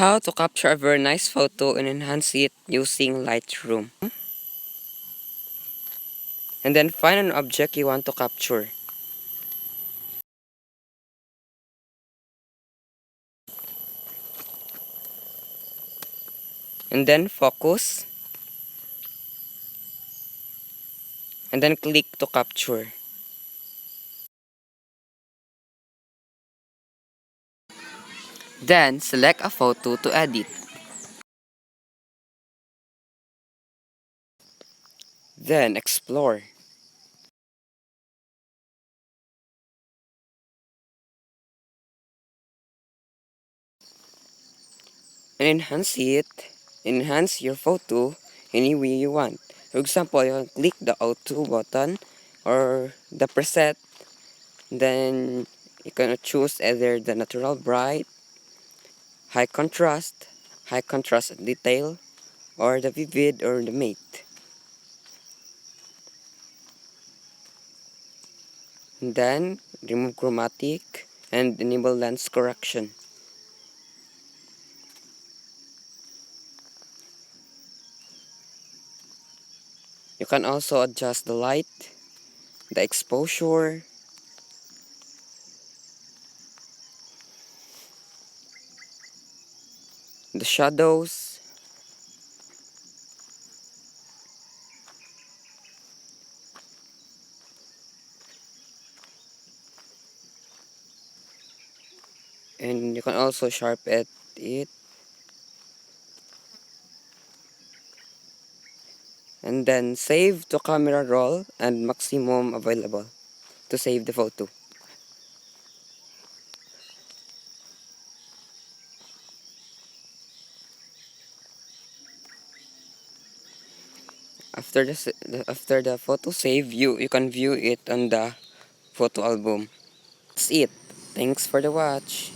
How to capture a very nice photo and enhance it using Lightroom. And then find an object you want to capture. And then focus. And then click to capture. Then select a photo to edit. Then explore. And enhance your photo any way you want. For example, you can click the auto button or the preset. Then you can choose either the natural bright, high contrast detail, or the vivid or the matte. And then remove chromatic and enable lens correction. You can also adjust the light, the exposure, the shadows, and you can also sharpen it, and then save to camera roll and maximum available to save the photo. After the photo save, you can view it on the photo album. That's it. Thanks for the watch.